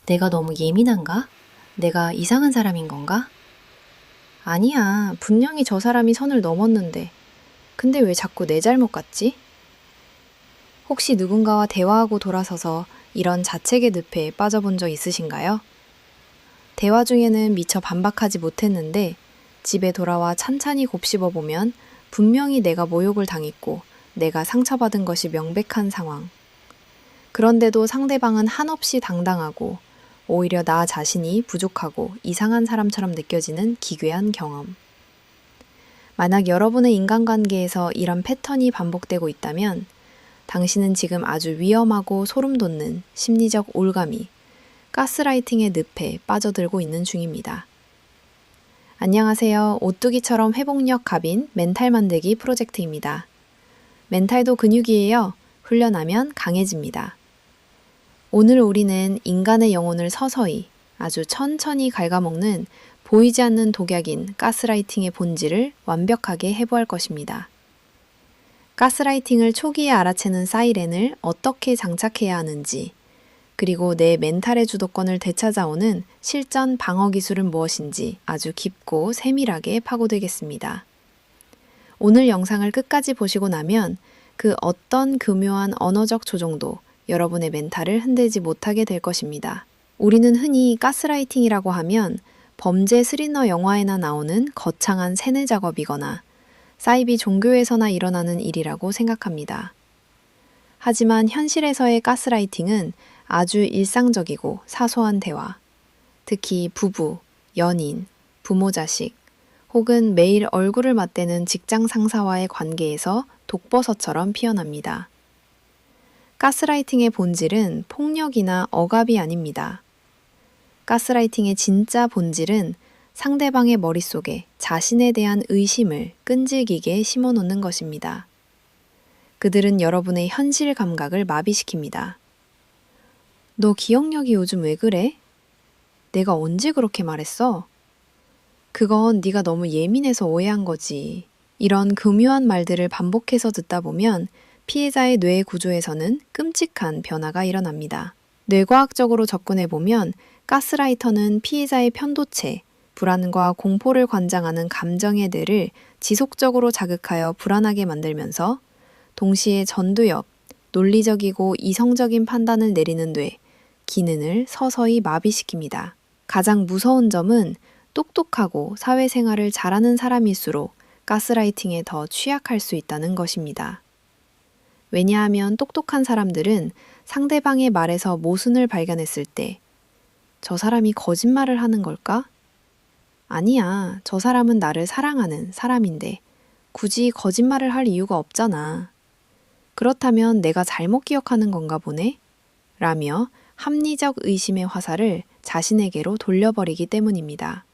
내가 너무 예민한가? 내가 이상한 사람인 건가? 아니야. 분명히 저 사람이 선을 넘었는데. 근데 왜 자꾸 내 잘못 같지? 혹시 누군가와 대화하고 돌아서서 이런 자책의 늪에 빠져본 적 있으신가요? 대화 중에는 미처 반박하지 못했는데 집에 돌아와 찬찬히 곱씹어 보면 분명히 내가 모욕을 당했고 내가 상처받은 것이 명백한 상황. 그런데도 상대방은 한없이 당당하고 오히려 나 자신이 부족하고 이상한 사람처럼 느껴지는 기괴한 경험. 만약 여러분의 인간관계에서 이런 패턴이 반복되고 있다면 당신은 지금 아주 위험하고 소름 돋는 심리적 올가미, 가스라이팅의 늪에 빠져들고 있는 중입니다. 안녕하세요. 오뚜기처럼 회복력 갑인 멘탈 만들기 프로젝트입니다. 멘탈도 근육이에요. 훈련하면 강해집니다. 오늘 우리는 인간의 영혼을 서서히 아주 천천히 갉아먹는 보이지 않는 독약인 가스라이팅의 본질을 완벽하게 해부할 것입니다. 가스라이팅을 초기에 알아채는 사이렌을 어떻게 장착해야 하는지, 그리고 내 멘탈의 주도권을 되찾아오는 실전 방어 기술은 무엇인지 아주 깊고 세밀하게 파고들겠습니다. 오늘 영상을 끝까지 보시고 나면 그 어떤 교묘한 언어적 조종도 여러분의 멘탈을 흔들지 못하게 될 것입니다. 우리는 흔히 가스라이팅이라고 하면 범죄 스리러 영화에나 나오는 거창한 세뇌 작업이거나 사이비 종교에서나 일어나는 일이라고 생각합니다. 하지만 현실에서의 가스라이팅은 아주 일상적이고 사소한 대화, 특히 부부, 연인, 부모 자식, 혹은 매일 얼굴을 맞대는 직장 상사와의 관계에서 독버섯처럼 피어납니다. 가스라이팅의 본질은 폭력이나 억압이 아닙니다. 가스라이팅의 진짜 본질은 상대방의 머릿속에 자신에 대한 의심을 끈질기게 심어놓는 것입니다. 그들은 여러분의 현실 감각을 마비시킵니다. 너 기억력이 요즘 왜 그래? 내가 언제 그렇게 말했어? 그건 네가 너무 예민해서 오해한 거지. 이런 교묘한 말들을 반복해서 듣다 보면 피해자의 뇌 구조에서는 끔찍한 변화가 일어납니다. 뇌과학적으로 접근해보면 가스라이터는 피해자의 편도체, 불안과 공포를 관장하는 감정의 뇌를 지속적으로 자극하여 불안하게 만들면서 동시에 전두엽, 논리적이고 이성적인 판단을 내리는 뇌, 기능을 서서히 마비시킵니다. 가장 무서운 점은 똑똑하고 사회생활을 잘하는 사람일수록 가스라이팅에 더 취약할 수 있다는 것입니다. 왜냐하면 똑똑한 사람들은 상대방의 말에서 모순을 발견했을 때 저 사람이 거짓말을 하는 걸까? 아니야, 저 사람은 나를 사랑하는 사람인데 굳이 거짓말을 할 이유가 없잖아. 그렇다면 내가 잘못 기억하는 건가 보네? 라며 합리적 의심의 화살을 자신에게로 돌려버리기 때문입니다.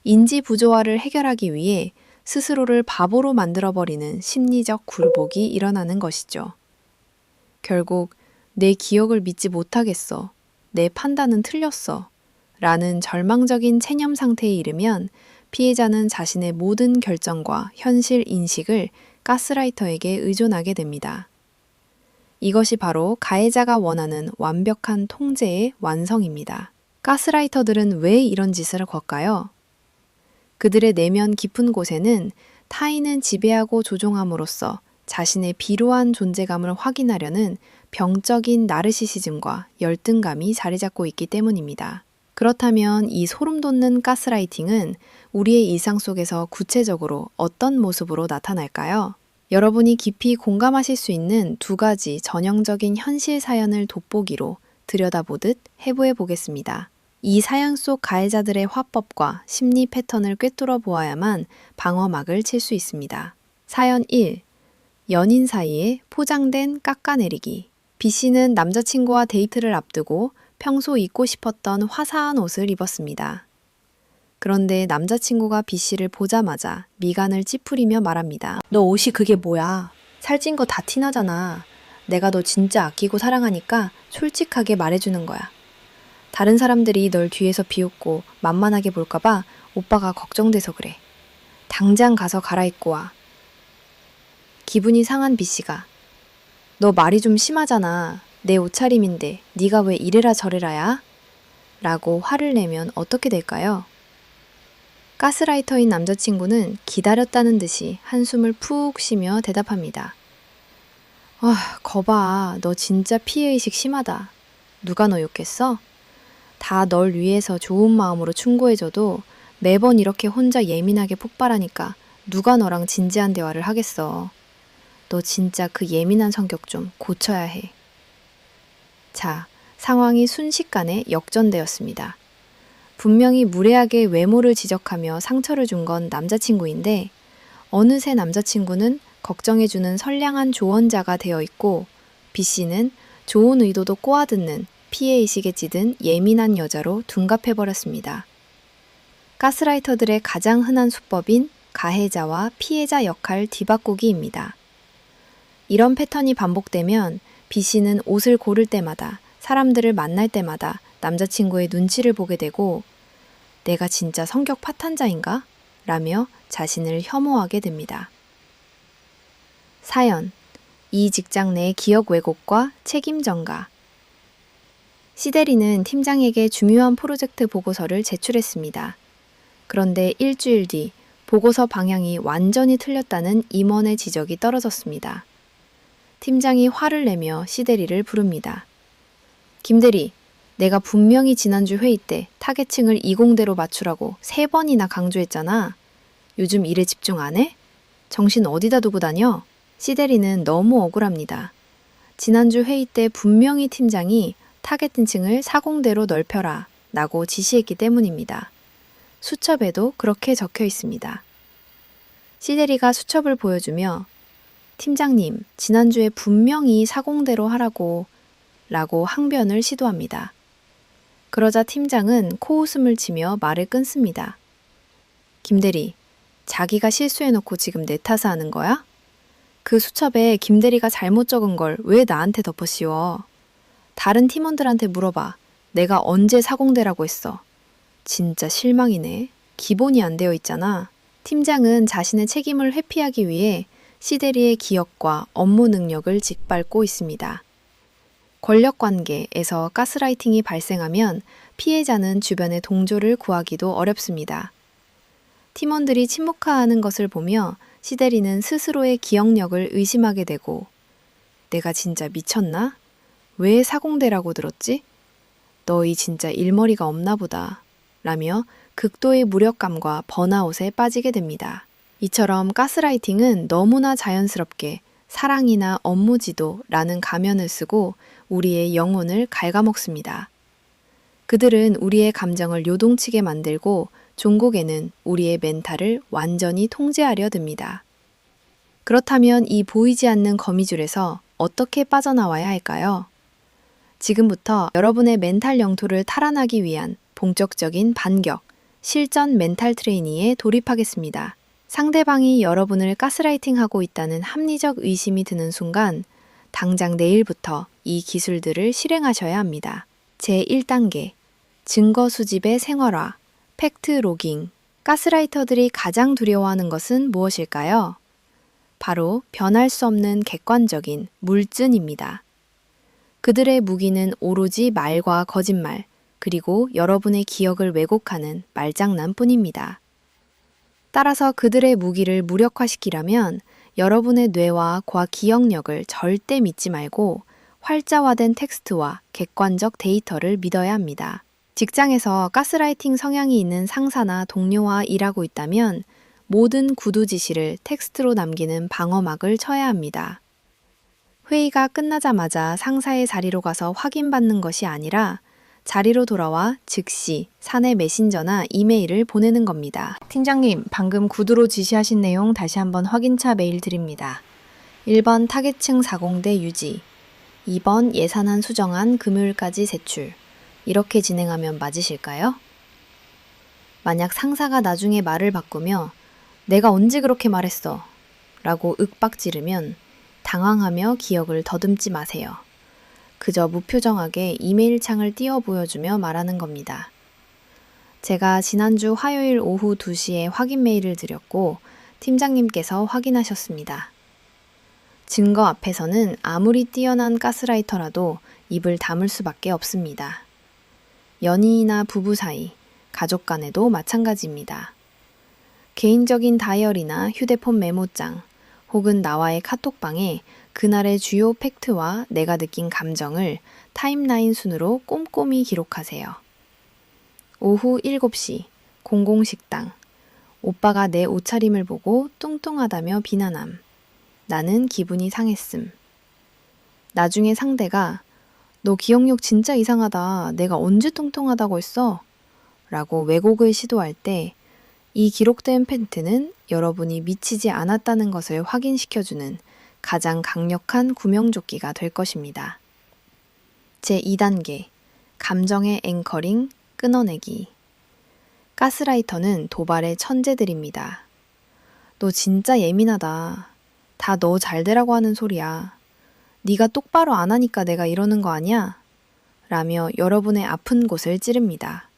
인지 부조화를 해결하기 위해 스스로를 바보로 만들어버리는 심리적 굴복이 일어나는 것이죠. 결국 내 기억을 믿지 못하겠어. 내 판단은 틀렸어. 라는 절망적인 체념 상태에 이르면 피해자는 자신의 모든 결정과 현실 인식을 가스라이터에게 의존하게 됩니다. 이것이 바로 가해자가 원하는 완벽한 통제의 완성입니다. 가스라이터들은 왜 이런 짓을 걸까요? 그들의 내면 깊은 곳에는 타인은 지배하고 조종함으로써 자신의 비로한 존재감을 확인하려는 병적인 나르시시즘과 열등감이 자리 잡고 있기 때문입니다. 그렇다면 이 소름 돋는 가스라이팅은 우리의 일상 속에서 구체적으로 어떤 모습으로 나타날까요? 여러분이 깊이 공감하실 수 있는 두 가지 전형적인 현실 사연을 돋보기로 들여다보듯 해부해 보겠습니다. 이 사연 속 가해자들의 화법과 심리 패턴을 꿰뚫어 보아야만 방어막을 칠 수 있습니다. 사연 1. 연인 사이에 포장된 깎아내리기. B씨는 남자친구와 데이트를 앞두고 평소 입고 싶었던 화사한 옷을 입었습니다. 그런데 남자친구가 B씨를 보자마자 미간을 찌푸리며 말합니다. 너 옷이 그게 뭐야? 살찐 거 다 티나잖아. 내가 너 진짜 아끼고 사랑하니까 솔직하게 말해주는 거야. 다른 사람들이 널 뒤에서 비웃고 만만하게 볼까봐 오빠가 걱정돼서 그래. 당장 가서 갈아입고 와. 기분이 상한 B씨가 너 말이 좀 심하잖아. 내 옷차림인데 네가 왜 이래라 저래라야? 라고 화를 내면 어떻게 될까요? 가스라이터인 남자친구는 기다렸다는 듯이 한숨을 푹 쉬며 대답합니다. 거봐. 너 진짜 피해의식 심하다. 누가 너 욕했어? 다 널 위해서 좋은 마음으로 충고해줘도 매번 이렇게 혼자 예민하게 폭발하니까 누가 너랑 진지한 대화를 하겠어. 너 진짜 그 예민한 성격 좀 고쳐야 해. 자, 상황이 순식간에 역전되었습니다. 분명히 무례하게 외모를 지적하며 상처를 준 건 남자친구인데 어느새 남자친구는 걱정해주는 선량한 조언자가 되어 있고 B씨는 좋은 의도도 꼬아듣는 피해의식에 찌든 예민한 여자로 둔갑해버렸습니다. 가스라이터들의 가장 흔한 수법인 가해자와 피해자 역할 뒤바꾸기입니다. 이런 패턴이 반복되면 B씨는 옷을 고를 때마다 사람들을 만날 때마다 남자친구의 눈치를 보게 되고 내가 진짜 성격 파탄자인가? 라며 자신을 혐오하게 됩니다. 사연, 이 직장 내 기억 왜곡과 책임 전가. 시대리는 팀장에게 중요한 프로젝트 보고서를 제출했습니다. 그런데 일주일 뒤 보고서 방향이 완전히 틀렸다는 임원의 지적이 떨어졌습니다. 팀장이 화를 내며 시대리를 부릅니다. 김대리, 내가 분명히 지난주 회의 때 타겟층을 20대로 맞추라고 3번이나 강조했잖아. 요즘 일에 집중 안 해? 정신 어디다 두고 다녀? 시대리는 너무 억울합니다. 지난주 회의 때 분명히 팀장이 타겟층을 40대로 넓혀라 라고 지시했기 때문입니다. 수첩에도 그렇게 적혀 있습니다. 시대리가 수첩을 보여주며 팀장님, 지난주에 분명히 40대로 하라고 라고 항변을 시도합니다. 그러자 팀장은 코웃음을 치며 말을 끊습니다. 김대리, 자기가 실수해놓고 지금 내 탓을 하는 거야? 그 수첩에 김대리가 잘못 적은 걸 왜 나한테 덮어씌워? 다른 팀원들한테 물어봐. 내가 언제 40대라고 했어? 진짜 실망이네. 기본이 안 되어 있잖아. 팀장은 자신의 책임을 회피하기 위해 시대리의 기억과 업무 능력을 짓밟고 있습니다. 권력관계에서 가스라이팅이 발생하면 피해자는 주변의 동조를 구하기도 어렵습니다. 팀원들이 침묵화하는 것을 보며 시대리는 스스로의 기억력을 의심하게 되고 내가 진짜 미쳤나? 왜 40대라고 들었지? 너희 진짜 일머리가 없나 보다. 라며 극도의 무력감과 번아웃에 빠지게 됩니다. 이처럼 가스라이팅은 너무나 자연스럽게 사랑이나 업무 지도라는 가면을 쓰고 우리의 영혼을 갉아먹습니다. 그들은 우리의 감정을 요동치게 만들고 종국에는 우리의 멘탈을 완전히 통제하려 듭니다. 그렇다면 이 보이지 않는 거미줄에서 어떻게 빠져나와야 할까요? 지금부터 여러분의 멘탈 영토를 탈환하기 위한 본격적인 반격, 실전 멘탈 트레이닝에 돌입하겠습니다. 상대방이 여러분을 가스라이팅하고 있다는 합리적 의심이 드는 순간 당장 내일부터 이 기술들을 실행하셔야 합니다. 제1단계, 증거 수집의 생활화, 팩트 로깅. 가스라이터들이 가장 두려워하는 것은 무엇일까요? 바로 변할 수 없는 객관적인 물증입니다. 그들의 무기는 오로지 말과 거짓말, 그리고 여러분의 기억을 왜곡하는 말장난뿐입니다. 따라서 그들의 무기를 무력화시키려면 여러분의 뇌와 기억력을 절대 믿지 말고 활자화된 텍스트와 객관적 데이터를 믿어야 합니다. 직장에서 가스라이팅 성향이 있는 상사나 동료와 일하고 있다면 모든 구두 지시를 텍스트로 남기는 방어막을 쳐야 합니다. 회의가 끝나자마자 상사의 자리로 가서 확인받는 것이 아니라 자리로 돌아와 즉시 사내 메신저나 이메일을 보내는 겁니다. 팀장님, 방금 구두로 지시하신 내용 다시 한번 확인차 메일 드립니다. 1번 타겟층 40대 유지, 2번 예산안 수정안 금요일까지 제출. 이렇게 진행하면 맞으실까요? 만약 상사가 나중에 말을 바꾸며 내가 언제 그렇게 말했어? 라고 윽박지르면 당황하며 기억을 더듬지 마세요. 그저 무표정하게 이메일 창을 띄워 보여주며 말하는 겁니다. 제가 지난주 화요일 오후 2시에 확인 메일을 드렸고 팀장님께서 확인하셨습니다. 증거 앞에서는 아무리 뛰어난 가스라이터라도 입을 다물 수밖에 없습니다. 연인이나 부부 사이, 가족 간에도 마찬가지입니다. 개인적인 다이어리나 휴대폰 메모장, 혹은 나와의 카톡방에 그날의 주요 팩트와 내가 느낀 감정을 타임라인 순으로 꼼꼼히 기록하세요. 오후 7시, 공공식당. 오빠가 내 옷차림을 보고 뚱뚱하다며 비난함. 나는 기분이 상했음. 나중에 상대가 너 기억력 진짜 이상하다. 내가 언제 뚱뚱하다고 했어? 라고 왜곡을 시도할 때 이 기록된 팩트는 여러분이 미치지 않았다는 것을 확인시켜주는 가장 강력한 구명조끼가 될 것입니다. 제2단계, 감정의 앵커링, 끊어내기. 가스라이터는 도발의 천재들입니다. 너 진짜 예민하다. 다 너 잘되라고 하는 소리야. 네가 똑바로 안 하니까 내가 이러는 거 아니야? 라며 여러분의 아픈 곳을 찌릅니다.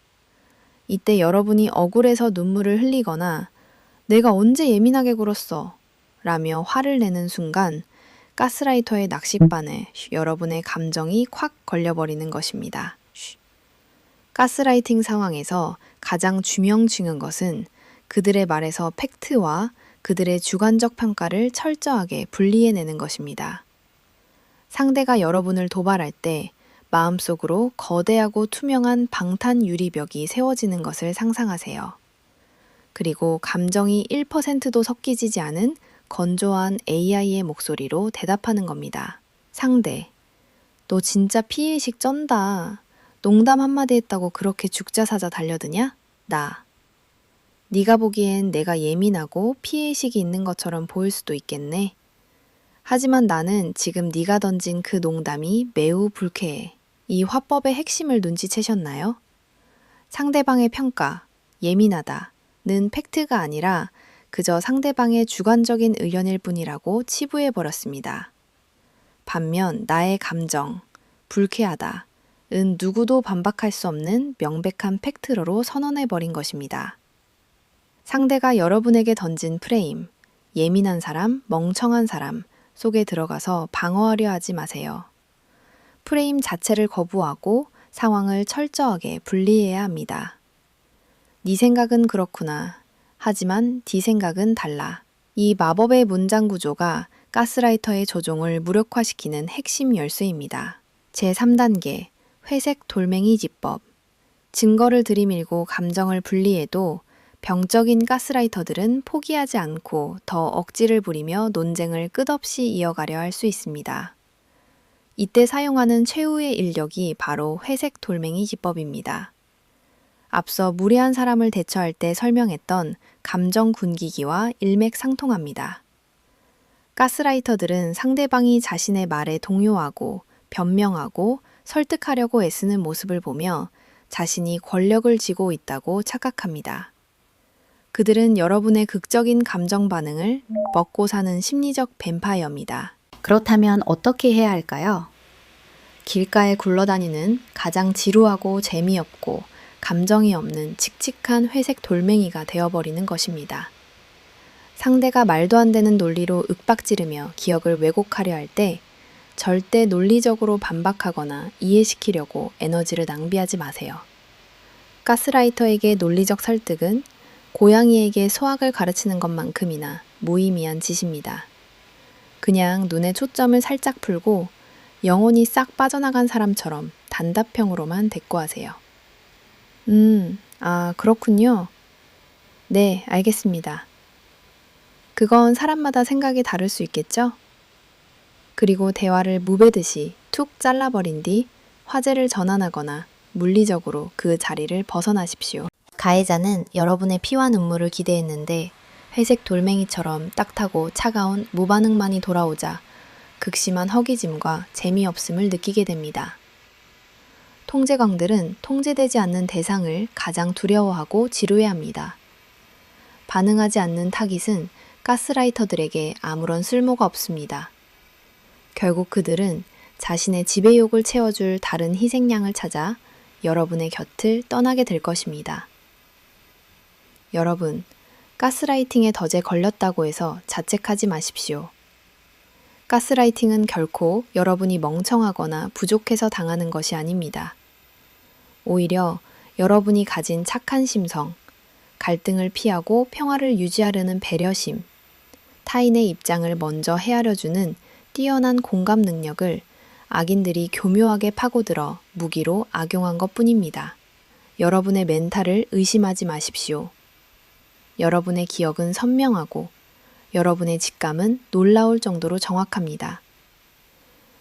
이때 여러분이 억울해서 눈물을 흘리거나 내가 언제 예민하게 굴었어? 라며 화를 내는 순간 가스라이터의 낚싯바늘, 여러분의 감정이 콱 걸려버리는 것입니다. 가스라이팅 상황에서 가장 중요한 것은 그들의 말에서 팩트와 그들의 주관적 평가를 철저하게 분리해내는 것입니다. 상대가 여러분을 도발할 때 마음속으로 거대하고 투명한 방탄 유리벽이 세워지는 것을 상상하세요. 그리고 감정이 1%도 섞이지 않은 건조한 AI의 목소리로 대답하는 겁니다. 상대, 너 진짜 피해의식 쩐다. 농담 한마디 했다고 그렇게 죽자사자 달려드냐? 나. 네가 보기엔 내가 예민하고 피해의식이 있는 것처럼 보일 수도 있겠네. 하지만 나는 지금 네가 던진 그 농담이 매우 불쾌해. 이 화법의 핵심을 눈치채셨나요? 상대방의 평가, 예민하다는 팩트가 아니라 그저 상대방의 주관적인 의견일 뿐이라고 치부해버렸습니다. 반면 나의 감정, 불쾌하다는 누구도 반박할 수 없는 명백한 팩트로 선언해버린 것입니다. 상대가 여러분에게 던진 프레임, 예민한 사람, 멍청한 사람 속에 들어가서 방어하려 하지 마세요. 프레임 자체를 거부하고 상황을 철저하게 분리해야 합니다. 네 생각은 그렇구나. 하지만 네 생각은 달라. 이 마법의 문장 구조가 가스라이터의 조종을 무력화시키는 핵심 열쇠입니다. 제3단계, 회색 돌멩이 지법. 증거를 들이밀고 감정을 분리해도 병적인 가스라이터들은 포기하지 않고 더 억지를 부리며 논쟁을 끝없이 이어가려 할 수 있습니다. 이때 사용하는 최후의 인력이 바로 회색 돌멩이 기법입니다. 앞서 무례한 사람을 대처할 때 설명했던 감정 군기기와 일맥상통합니다. 가스라이터들은 상대방이 자신의 말에 동요하고 변명하고 설득하려고 애쓰는 모습을 보며 자신이 권력을 쥐고 있다고 착각합니다. 그들은 여러분의 극적인 감정 반응을 먹고 사는 심리적 뱀파이어입니다. 그렇다면 어떻게 해야 할까요? 길가에 굴러다니는 가장 지루하고 재미없고 감정이 없는 칙칙한 회색 돌멩이가 되어버리는 것입니다. 상대가 말도 안 되는 논리로 윽박지르며 기억을 왜곡하려 할 때 절대 논리적으로 반박하거나 이해시키려고 에너지를 낭비하지 마세요. 가스라이터에게 논리적 설득은 고양이에게 수학을 가르치는 것만큼이나 무의미한 짓입니다. 그냥 눈에 초점을 살짝 풀고 영혼이 싹 빠져나간 사람처럼 단답형으로만 대꾸하세요. 그렇군요. 네, 알겠습니다. 그건 사람마다 생각이 다를 수 있겠죠? 그리고 대화를 무베듯이 툭 잘라버린 뒤 화제를 전환하거나 물리적으로 그 자리를 벗어나십시오. 가해자는 여러분의 피와 눈물을 기대했는데 회색 돌멩이처럼 딱타고 차가운 무반응만이 돌아오자 극심한 허기짐과 재미없음을 느끼게 됩니다. 통제광들은 통제되지 않는 대상을 가장 두려워하고 지루해합니다. 반응하지 않는 타깃은 가스라이터들에게 아무런 쓸모가 없습니다. 결국 그들은 자신의 지배욕을 채워줄 다른 희생양을 찾아 여러분의 곁을 떠나게 될 것입니다. 여러분, 가스라이팅의 덫에 걸렸다고 해서 자책하지 마십시오. 가스라이팅은 결코 여러분이 멍청하거나 부족해서 당하는 것이 아닙니다. 오히려 여러분이 가진 착한 심성, 갈등을 피하고 평화를 유지하려는 배려심, 타인의 입장을 먼저 헤아려주는 뛰어난 공감 능력을 악인들이 교묘하게 파고들어 무기로 악용한 것뿐입니다. 여러분의 멘탈을 의심하지 마십시오. 여러분의 기억은 선명하고 여러분의 직감은 놀라울 정도로 정확합니다.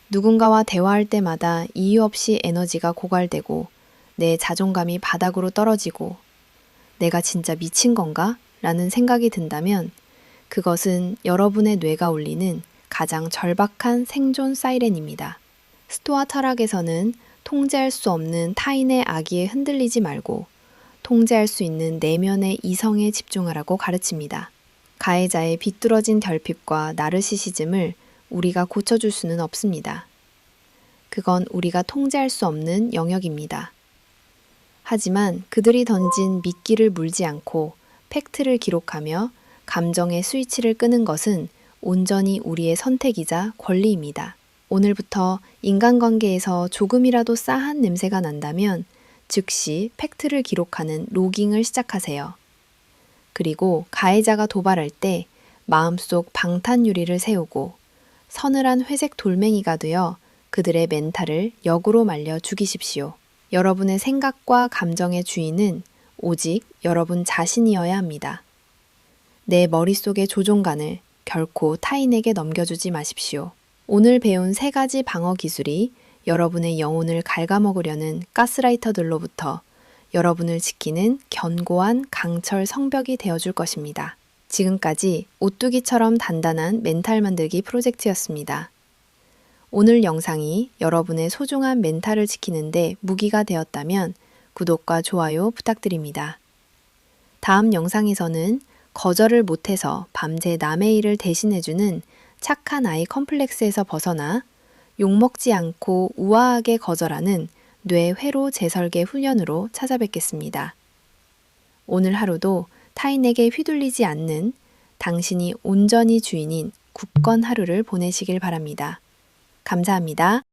누군가와 대화할 때마다 이유 없이 에너지가 고갈되고 내 자존감이 바닥으로 떨어지고 내가 진짜 미친 건가? 라는 생각이 든다면 그것은 여러분의 뇌가 울리는 가장 절박한 생존 사이렌입니다. 스토아 철학에서는 통제할 수 없는 타인의 악의에 흔들리지 말고 통제할 수 있는 내면의 이성에 집중하라고 가르칩니다. 가해자의 비뚤어진 결핍과 나르시시즘을 우리가 고쳐줄 수는 없습니다. 그건 우리가 통제할 수 없는 영역입니다. 하지만 그들이 던진 미끼를 물지 않고 팩트를 기록하며 감정의 스위치를 끄는 것은 온전히 우리의 선택이자 권리입니다. 오늘부터 인간관계에서 조금이라도 싸한 냄새가 난다면 즉시 팩트를 기록하는 로깅을 시작하세요. 그리고 가해자가 도발할 때 마음속 방탄유리를 세우고 서늘한 회색 돌멩이가 되어 그들의 멘탈을 역으로 말려 죽이십시오. 여러분의 생각과 감정의 주인은 오직 여러분 자신이어야 합니다. 내 머릿속의 조종관을 결코 타인에게 넘겨주지 마십시오. 오늘 배운 3가지 방어 기술이 여러분의 영혼을 갉아먹으려는 가스라이터들로부터 여러분을 지키는 견고한 강철 성벽이 되어줄 것입니다. 지금까지 오뚜기처럼 단단한 멘탈 만들기 프로젝트였습니다. 오늘 영상이 여러분의 소중한 멘탈을 지키는데 무기가 되었다면 구독과 좋아요 부탁드립니다. 다음 영상에서는 거절을 못해서 밤새 남의 일을 대신해주는 착한 아이 컴플렉스에서 벗어나 욕먹지 않고 우아하게 거절하는 뇌 회로 재설계 훈련으로 찾아뵙겠습니다. 오늘 하루도 타인에게 휘둘리지 않는 당신이 온전히 주인인 굳건 하루를 보내시길 바랍니다. 감사합니다.